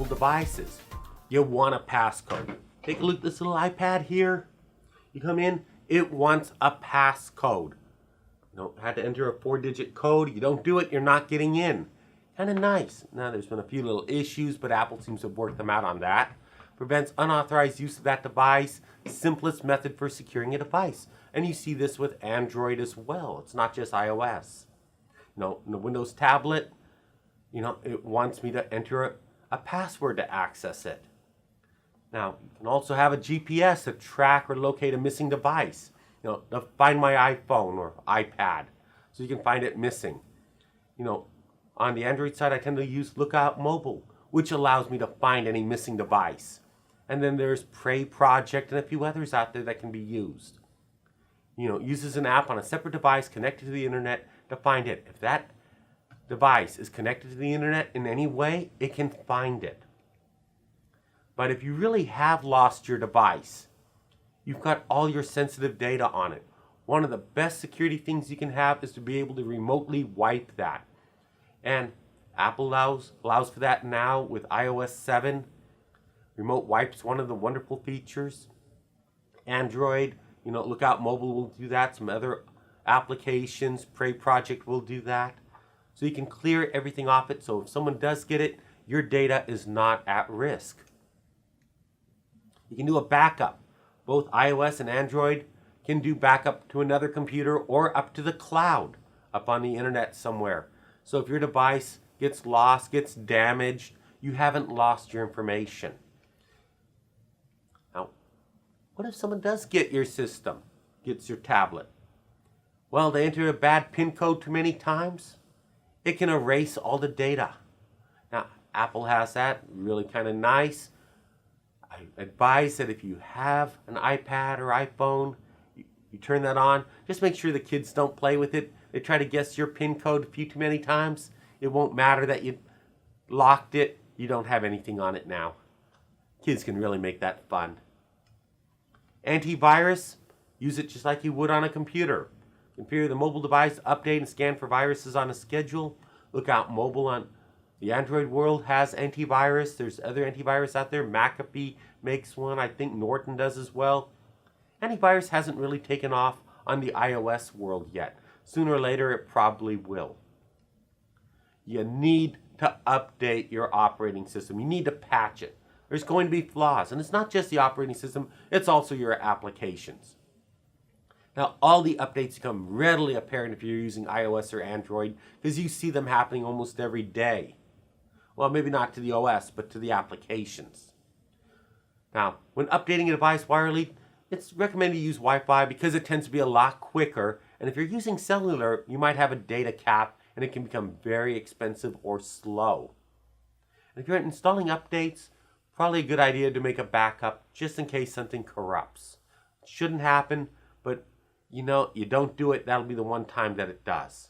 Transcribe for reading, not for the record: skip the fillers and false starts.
devices, you want a passcode. Take a look at this little iPad here. You come in, it wants a passcode. You don't have to enter a 4-digit code. You don't do it, you're not getting in. Kind of nice. Now there's been a few little issues, but Apple seems to have worked them out on that. Prevents unauthorized use of that device. Simplest method for securing a device. And you see this with Android as well. It's not just iOS. In the Windows tablet, it wants me to enter a password to access it. Now, you can also have a GPS to track or locate a missing device. To find my iPhone or iPad, so you can find it missing. On the Android side, I tend to use Lookout Mobile, which allows me to find any missing device. And then there's Prey Project and a few others out there that can be used. Uses an app on a separate device connected to the internet to find it. If that device is connected to the internet in any way, it can find it. But if you really have lost your device, you've got all your sensitive data on it. One of the best security things you can have is to be able to remotely wipe that. And Apple allows for that now with iOS 7. Remote wipe's one of the wonderful features. Android, Lookout Mobile will do that. Some other applications, Prey Project will do that. So you can clear everything off it, so if someone does get it, your data is not at risk. You can do a backup. Both iOS and Android can do backup to another computer or up to the cloud, up on the internet somewhere. So if your device gets lost, gets damaged, you haven't lost your information. Now, what if someone does get your system, gets your tablet? Well, they enter a bad PIN code too many times, it can erase all the data. Now, Apple has that, really kind of nice. I advise that if you have an iPad or iPhone, you turn that on. Just make sure the kids don't play with it. They try to guess your PIN code a few too many times. It won't matter that you locked it. You don't have anything on it now. Kids can really make that fun. Antivirus, use it just like you would on a computer. Configure the mobile device, update and scan for viruses on a schedule. Lookout Mobile on the Android world has antivirus. There's other antivirus out there. McAfee makes one. I think Norton does as well. Antivirus hasn't really taken off on the iOS world yet. Sooner or later, it probably will. You need to update your operating system. You need to patch it. There's going to be flaws. And it's not just the operating system, it's also your applications. Now, all the updates become readily apparent if you're using iOS or Android because you see them happening almost every day. Well, maybe not to the OS, but to the applications. Now, when updating a device wirelessly, it's recommended to use Wi-Fi because it tends to be a lot quicker. And if you're using cellular, you might have a data cap and it can become very expensive or slow. And if you're installing updates, probably a good idea to make a backup just in case something corrupts. It shouldn't happen, but you don't do it, that'll be the one time that it does.